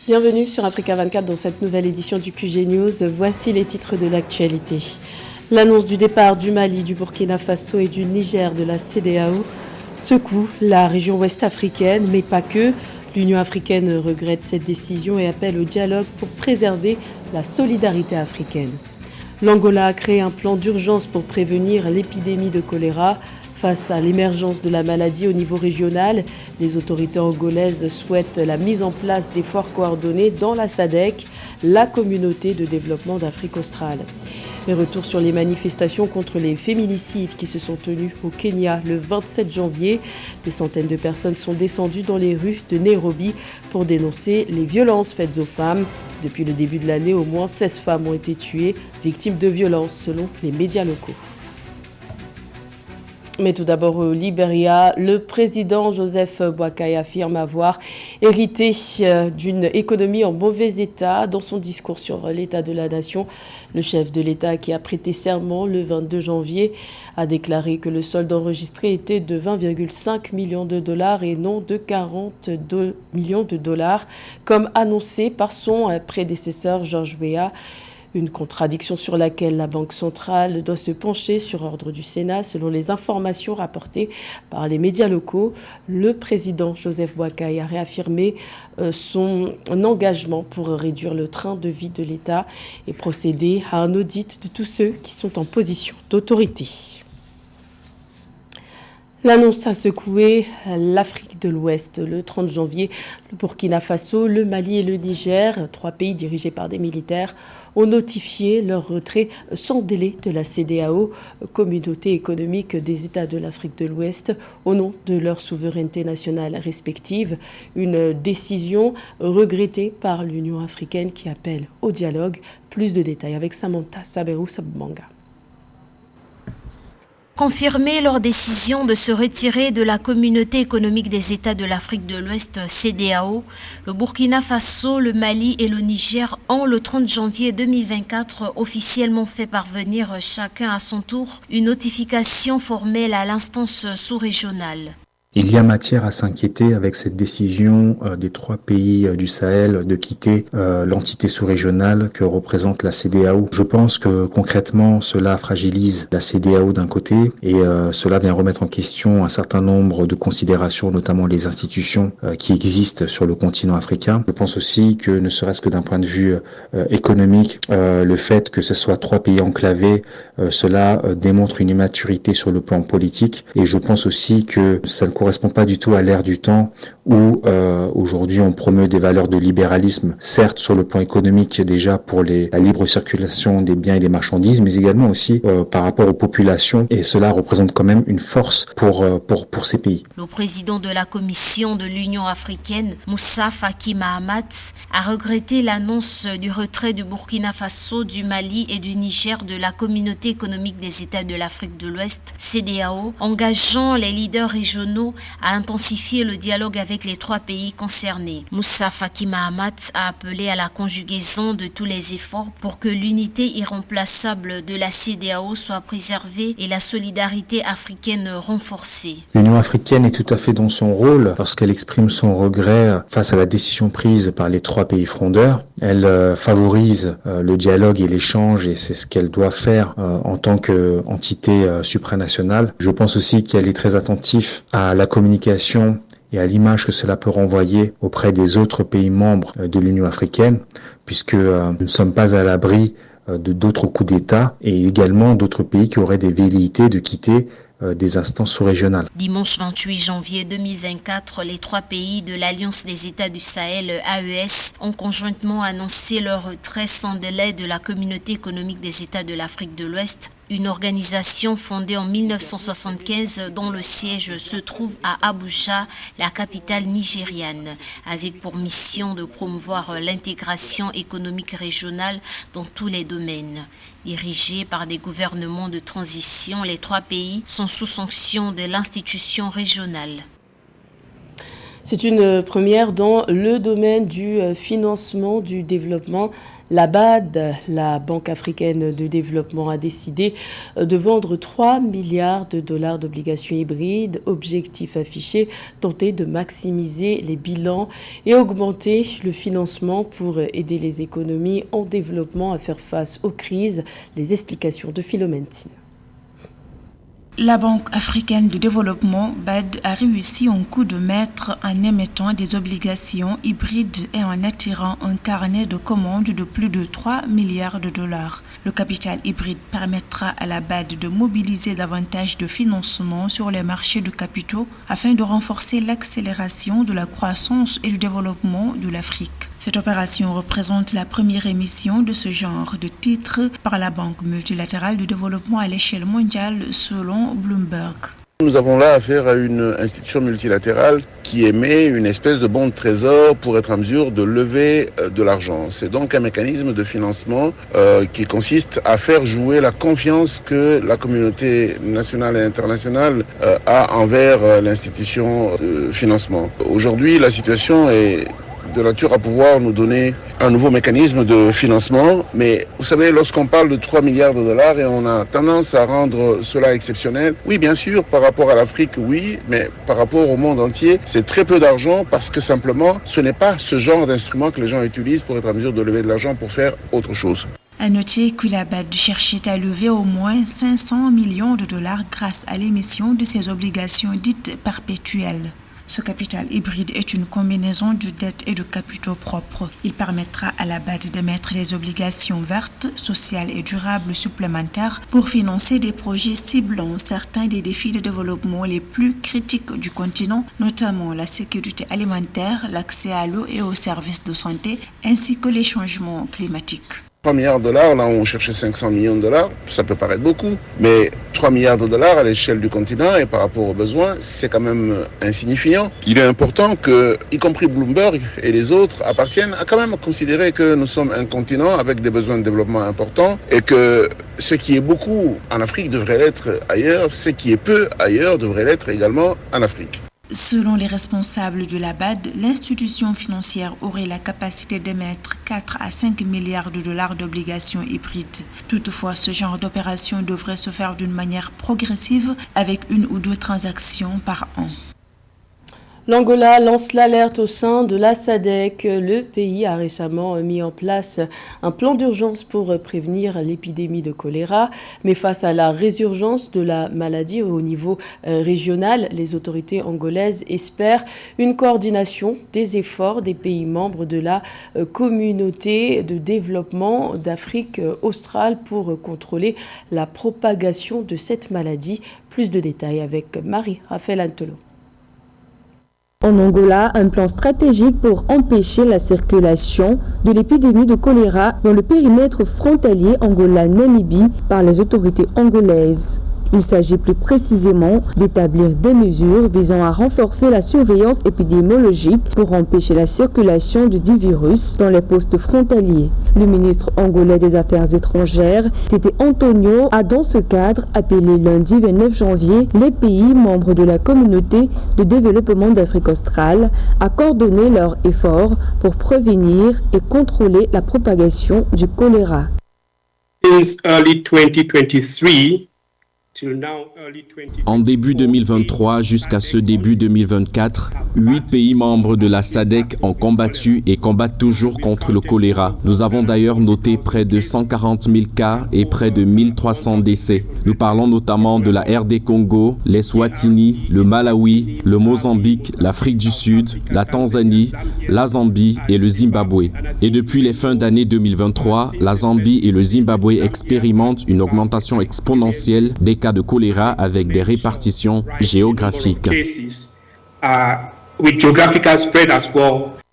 Bienvenue sur Africa 24 dans cette nouvelle édition du QG News. Voici les titres de l'actualité. L'annonce du départ du Mali, du Burkina Faso et du Niger de la CEDEAO secoue la région ouest africaine, mais pas que. L'Union africaine regrette cette décision et appelle au dialogue pour préserver la solidarité africaine. L'Angola a créé un plan d'urgence pour prévenir l'épidémie de choléra. Face à l'émergence de la maladie au niveau régional, les autorités angolaises souhaitent la mise en place d'efforts coordonnés dans la SADC, la communauté de développement d'Afrique australe. Et retour sur les manifestations contre les féminicides qui se sont tenues au Kenya le 27 janvier. Des centaines de personnes sont descendues dans les rues de Nairobi pour dénoncer les violences faites aux femmes. Depuis le début de l'année, au moins 16 femmes ont été tuées, victimes de violences selon les médias locaux. Mais tout d'abord au Libéria, le président Joseph Boakai affirme avoir hérité d'une économie en mauvais état. Dans son discours sur l'état de la nation, le chef de l'État qui a prêté serment le 22 janvier a déclaré que le solde enregistré était de 20,5 millions de dollars et non de 42 millions de dollars, comme annoncé par son prédécesseur George Weah. Une contradiction sur laquelle la Banque centrale doit se pencher sur ordre du Sénat, selon les informations rapportées par les médias locaux. Le président Joseph Boakai a réaffirmé son engagement pour réduire le train de vie de l'État et procéder à un audit de tous ceux qui sont en position d'autorité. L'annonce a secoué l'Afrique de l'Ouest le 30 janvier. Le Burkina Faso, le Mali et le Niger, 3 pays dirigés par des militaires, ont notifié leur retrait sans délai de la CEDEAO, communauté économique des États de l'Afrique de l'Ouest, au nom de leur souveraineté nationale respective. Une décision regrettée par l'Union africaine qui appelle au dialogue. Plus de détails avec Samantha Saberou-Sabmanga. Confirmer leur décision de se retirer de la communauté économique des États de l'Afrique de l'Ouest, CEDEAO, le Burkina Faso, le Mali et le Niger ont le 30 janvier 2024 officiellement fait parvenir chacun à son tour une notification formelle à l'instance sous-régionale. Il y a matière à s'inquiéter avec cette décision des 3 pays du Sahel de quitter l'entité sous-régionale que représente la CEDEAO. Je pense que concrètement, cela fragilise la CEDEAO d'un côté et cela vient remettre en question un certain nombre de considérations, notamment les institutions qui existent sur le continent africain. Je pense aussi que, ne serait-ce que d'un point de vue économique, le fait que ce soit 3 pays enclavés, cela démontre une immaturité sur le plan politique et je pense aussi que ça ne correspond pas du tout à l'ère du temps où aujourd'hui on promeut des valeurs de libéralisme, certes sur le plan économique déjà pour la libre circulation des biens et des marchandises, mais également aussi par rapport aux populations et cela représente quand même une force pour ces pays. Le président de la Commission de l'Union africaine, Moussa Faki Mahamat, a regretté l'annonce du retrait du Burkina Faso, du Mali et du Niger de la communauté économique des États de l'Afrique de l'Ouest, CEDEAO, engageant les leaders régionaux à intensifier le dialogue avec les 3 pays concernés. Moussa Faki Mahamat a appelé à la conjugaison de tous les efforts pour que l'unité irremplaçable de la CEDEAO soit préservée et la solidarité africaine renforcée. L'Union africaine est tout à fait dans son rôle lorsqu'elle exprime son regret face à la décision prise par les 3 pays frondeurs. Elle favorise le dialogue et l'échange et c'est ce qu'elle doit faire en tant qu'entité supranationale. Je pense aussi qu'elle est très attentive à la communication et à l'image que cela peut renvoyer auprès des autres pays membres de l'Union africaine, puisque nous ne sommes pas à l'abri de d'autres coups d'État et également d'autres pays qui auraient des velléités de quitter des instances sous-régionales. Dimanche 28 janvier 2024, les 3 pays de l'Alliance des États du Sahel, AES, ont conjointement annoncé leur retrait sans délai de la communauté économique des États de l'Afrique de l'Ouest, une organisation fondée en 1975 dont le siège se trouve à Abuja, la capitale nigériane, avec pour mission de promouvoir l'intégration économique régionale dans tous les domaines. Dirigés par des gouvernements de transition, les 3 pays sont sous sanction de l'institution régionale. C'est une première dans le domaine du financement du développement. La BAD, la Banque africaine de développement, a décidé de vendre 3 milliards de dollars d'obligations hybrides. Objectif affiché, tenter de maximiser les bilans et augmenter le financement pour aider les économies en développement à faire face aux crises. Les explications de Philomène Tine. La Banque africaine de développement, BAD, a réussi en coup de maître en émettant des obligations hybrides et en attirant un carnet de commandes de plus de 3 milliards de dollars. Le capital hybride permettra à la BAD de mobiliser davantage de financement sur les marchés de capitaux afin de renforcer l'accélération de la croissance et du développement de l'Afrique. Cette opération représente la première émission de ce genre de titres par la Banque multilatérale de développement à l'échelle mondiale selon Bloomberg. Nous avons là affaire à une institution multilatérale qui émet une espèce de bon de trésor pour être en mesure de lever de l'argent. C'est donc un mécanisme de financement qui consiste à faire jouer la confiance que la communauté nationale et internationale a envers l'institution de financement. Aujourd'hui, la situation est de nature à pouvoir nous donner un nouveau mécanisme de financement. Mais vous savez, lorsqu'on parle de 3 milliards de dollars et on a tendance à rendre cela exceptionnel, oui, bien sûr, par rapport à l'Afrique, oui, mais par rapport au monde entier, c'est très peu d'argent parce que simplement, ce n'est pas ce genre d'instrument que les gens utilisent pour être en mesure de lever de l'argent pour faire autre chose. À noter que la BAD cherchait à lever au moins 500 millions de dollars grâce à l'émission de ses obligations dites perpétuelles. Ce capital hybride est une combinaison de dettes et de capitaux propres. Il permettra à la BAD d'émettre des obligations vertes, sociales et durables supplémentaires pour financer des projets ciblant certains des défis de développement les plus critiques du continent, notamment la sécurité alimentaire, l'accès à l'eau et aux services de santé, ainsi que les changements climatiques. 3 milliards de dollars, là où on cherchait 500 millions de dollars, ça peut paraître beaucoup, mais 3 milliards de dollars à l'échelle du continent et par rapport aux besoins, c'est quand même insignifiant. Il est important que, y compris Bloomberg et les autres, appartiennent à quand même considérer que nous sommes un continent avec des besoins de développement importants et que ce qui est beaucoup en Afrique devrait l'être ailleurs, ce qui est peu ailleurs devrait l'être également en Afrique. Selon les responsables de la BAD, l'institution financière aurait la capacité d'émettre 4 à 5 milliards de dollars d'obligations hybrides. Toutefois, ce genre d'opération devrait se faire d'une manière progressive avec 1 ou 2 transactions par an. L'Angola lance l'alerte au sein de la SADC. Le pays a récemment mis en place un plan d'urgence pour prévenir l'épidémie de choléra. Mais face à la résurgence de la maladie au niveau régional, les autorités angolaises espèrent une coordination des efforts des pays membres de la communauté de développement d'Afrique australe pour contrôler la propagation de cette maladie. Plus de détails avec Marie-Raphaël Antolo. En Angola, un plan stratégique pour empêcher la circulation de l'épidémie de choléra dans le périmètre frontalier Angola-Namibie par les autorités angolaises. Il s'agit plus précisément d'établir des mesures visant à renforcer la surveillance épidémiologique pour empêcher la circulation du dit virus dans les postes frontaliers. Le ministre angolais des Affaires étrangères, Tete Antonio, a dans ce cadre appelé lundi 29 janvier les pays membres de la communauté de développement d'Afrique australe à coordonner leurs efforts pour prévenir et contrôler la propagation du choléra. Since early 2023, en début 2023 jusqu'à ce début 2024, 8 pays membres de la SADC ont combattu et combattent toujours contre le choléra. Nous avons d'ailleurs noté près de 140 000 cas et près de 1300 décès. Nous parlons notamment de la RD Congo, les Swatini, le Malawi, le Mozambique, l'Afrique du Sud, la Tanzanie, la Zambie et le Zimbabwe. Et depuis les fins d'année 2023, la Zambie et le Zimbabwe expérimentent une augmentation exponentielle des cas de choléra avec des répartitions géographiques.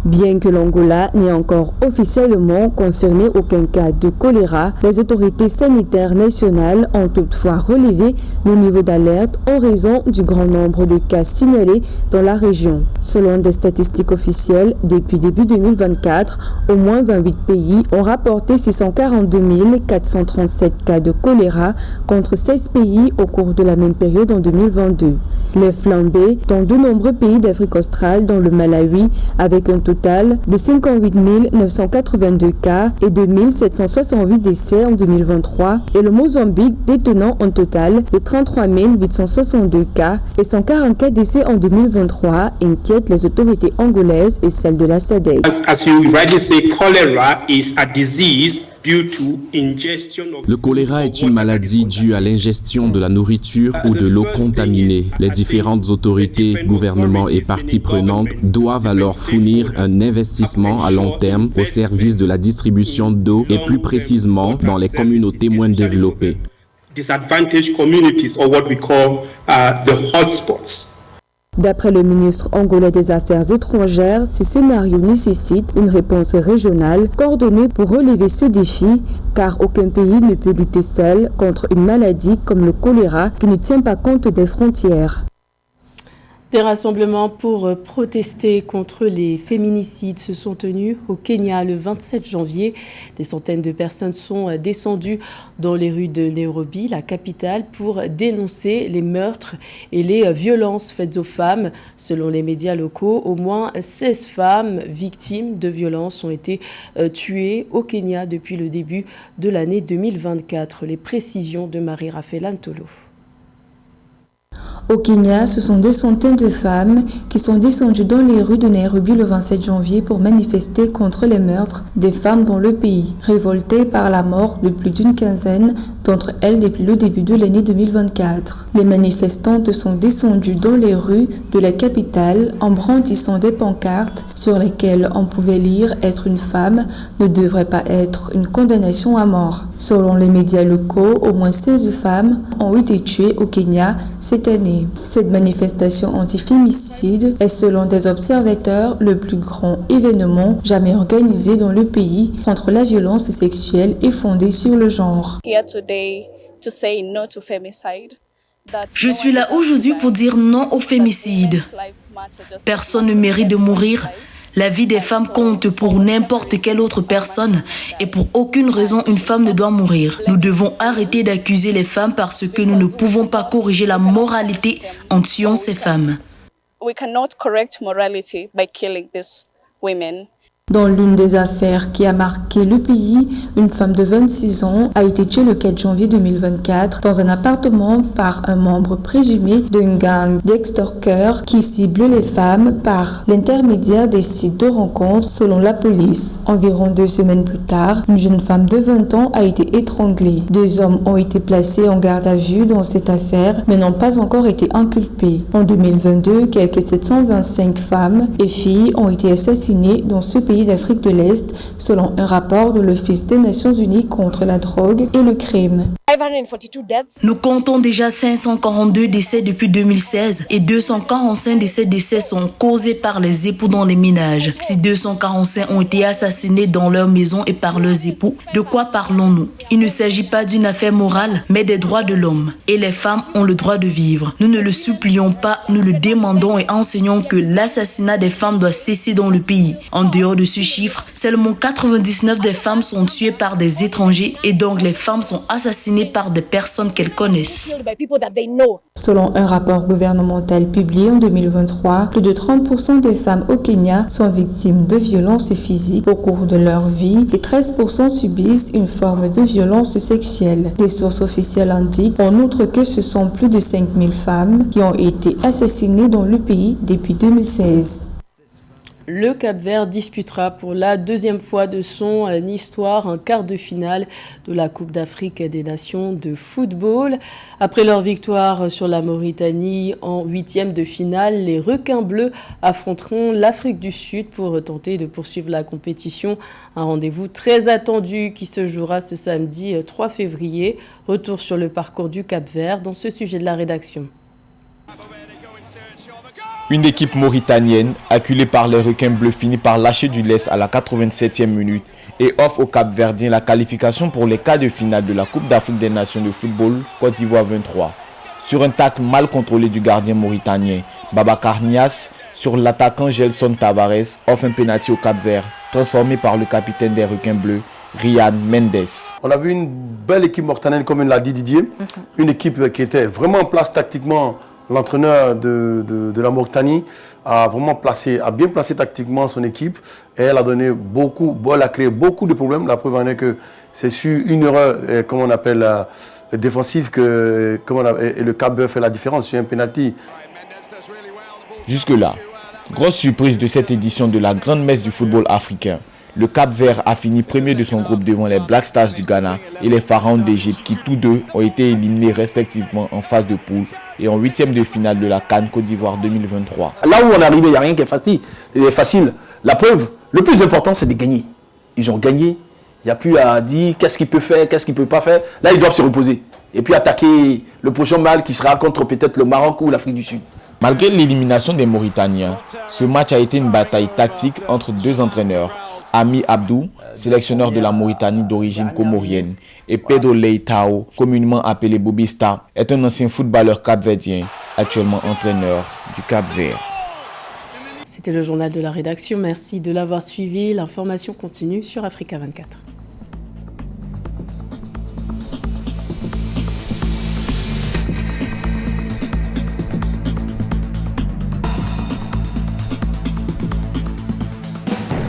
Bien que l'Angola n'ait encore officiellement confirmé aucun cas de choléra, les autorités sanitaires nationales ont toutefois relevé le niveau d'alerte en raison du grand nombre de cas signalés dans la région. Selon des statistiques officielles, depuis début 2024, au moins 28 pays ont rapporté 642 437 cas de choléra contre 16 pays au cours de la même période en 2022. Les flambées dans de nombreux pays d'Afrique australe, dont le Malawi, avec un total de 58 982 cas et 2768 décès en 2023, et le Mozambique détenant un total de 33 862 cas et 144 décès en 2023, inquiètent les autorités angolaises et celles de la SADC. As you rightly say, cholera is a disease due to ingestion of... Le choléra est une maladie due à l'ingestion de la nourriture ou de l'eau contaminée. Les différentes autorités, gouvernements et parties prenantes doivent alors fournir un investissement à long terme au service de la distribution d'eau et plus précisément dans les communautés moins développées. Disadvantaged communities, or what we call the hotspots. D'après le ministre angolais des Affaires étrangères, ces scénarios nécessitent une réponse régionale coordonnée pour relever ce défi, car aucun pays ne peut lutter seul contre une maladie comme le choléra qui ne tient pas compte des frontières. Des rassemblements pour protester contre les féminicides se sont tenus au Kenya le 27 janvier. Des centaines de personnes sont descendues dans les rues de Nairobi, la capitale, pour dénoncer les meurtres et les violences faites aux femmes. Selon les médias locaux, au moins 16 femmes victimes de violences ont été tuées au Kenya depuis le début de l'année 2024. Les précisions de Marie-Raphaël Antolo. Au Kenya, ce sont des centaines de femmes qui sont descendues dans les rues de Nairobi le 27 janvier pour manifester contre les meurtres des femmes dans le pays, révoltées par la mort de plus d'une quinzaine d'entre elles depuis le début de l'année 2024. Les manifestantes sont descendues dans les rues de la capitale en brandissant des pancartes sur lesquelles on pouvait lire « Être une femme ne devrait pas être une condamnation à mort ». Selon les médias locaux, au moins 16 femmes ont été tuées au Kenya cette année. Cette manifestation anti-fémicide est, selon des observateurs, le plus grand événement jamais organisé dans le pays contre la violence sexuelle et fondée sur le genre. Je suis là aujourd'hui pour dire non au fémicide. Personne ne mérite de mourir. La vie des femmes compte pour n'importe quelle autre personne et pour aucune raison une femme ne doit mourir. Nous devons arrêter d'accuser les femmes parce que nous ne pouvons pas corriger la moralité en tuant ces femmes. Dans l'une des affaires qui a marqué le pays, une femme de 26 ans a été tuée le 4 janvier 2024 dans un appartement par un membre présumé d'une gang d'extorqueurs qui cible les femmes par l'intermédiaire des sites de rencontres selon la police. Environ 2 semaines plus tard, une jeune femme de 20 ans a été étranglée. 2 hommes ont été placés en garde à vue dans cette affaire mais n'ont pas encore été inculpés. En 2022, quelques 725 femmes et filles ont été assassinées dans ce pays d'Afrique de l'Est, selon un rapport de l'Office des Nations Unies contre la drogue et le crime. Nous comptons déjà 542 décès depuis 2016 et 245 de ces décès sont causés par les époux dans les ménages. Si 245 ont été assassinés dans leur maison et par leurs époux, de quoi parlons-nous? Il ne s'agit pas d'une affaire morale, mais des droits de l'homme. Et les femmes ont le droit de vivre. Nous ne le supplions pas, nous le demandons et enseignons que l'assassinat des femmes doit cesser dans le pays. En dehors de ce chiffre, seulement 99 des femmes sont tuées par des étrangers et donc les femmes sont assassinées par des personnes qu'elles connaissent. Selon un rapport gouvernemental publié en 2023, plus de 30% des femmes au Kenya sont victimes de violences physiques au cours de leur vie et 13% subissent une forme de violence sexuelle. Des sources officielles indiquent en outre que ce sont plus de 5000 femmes qui ont été assassinées dans le pays depuis 2016. Le Cap-Vert disputera pour la deuxième fois de son histoire un quart de finale de la Coupe d'Afrique des Nations de football. Après leur victoire sur la Mauritanie en 8e de finale, les requins bleus affronteront l'Afrique du Sud pour tenter de poursuivre la compétition. Un rendez-vous très attendu qui se jouera ce samedi 3 février. Retour sur le parcours du Cap-Vert dans ce sujet de la rédaction. Une équipe mauritanienne, acculée par les requins bleus, finit par lâcher du lest à la 87e minute et offre au Cap-Verdien la qualification pour les quarts de finale de la Coupe d'Afrique des Nations de football Côte d'Ivoire 23. Sur un tacle mal contrôlé du gardien mauritanien, Babacar Niasse, sur l'attaquant Gelson Tavares, offre un pénalty au Cap-Vert, transformé par le capitaine des requins bleus, Ryan Mendes. On a vu une belle équipe mauritanienne, comme l'a dit Didier, une équipe qui était vraiment en place tactiquement. L'entraîneur de la Mauritanie a bien placé tactiquement son équipe et elle a créé beaucoup de problèmes. La preuve en est que c'est sur une erreur, comme on appelle défensive, que le Cap-Vert fait la différence sur un penalty. Jusque-là, grosse surprise de cette édition de la grande messe du football africain. Le Cap-Vert a fini premier de son groupe devant les Black Stars du Ghana et les Pharaons d'Égypte qui tous deux ont été éliminés respectivement en phase de poule et en huitième de finale de la CAN Côte d'Ivoire 2023. Là où on est arrivé, il n'y a rien qui est facile. La preuve, le plus important, c'est de gagner. Ils ont gagné. Il n'y a plus à dire qu'est-ce qu'il peut faire, qu'est-ce qu'il ne peut pas faire. Là, ils doivent se reposer. Et puis attaquer le prochain match qui sera contre peut-être le Maroc ou l'Afrique du Sud. Malgré l'élimination des Mauritaniens, ce match a été une bataille tactique entre deux entraîneurs. Ami Abdou, sélectionneur de la Mauritanie d'origine comorienne, et Pedro Leitao, communément appelé Bobista, est un ancien footballeur capverdien, actuellement entraîneur du Cap-Vert. C'était le journal de la rédaction. Merci de l'avoir suivi. L'information continue sur Africa 24.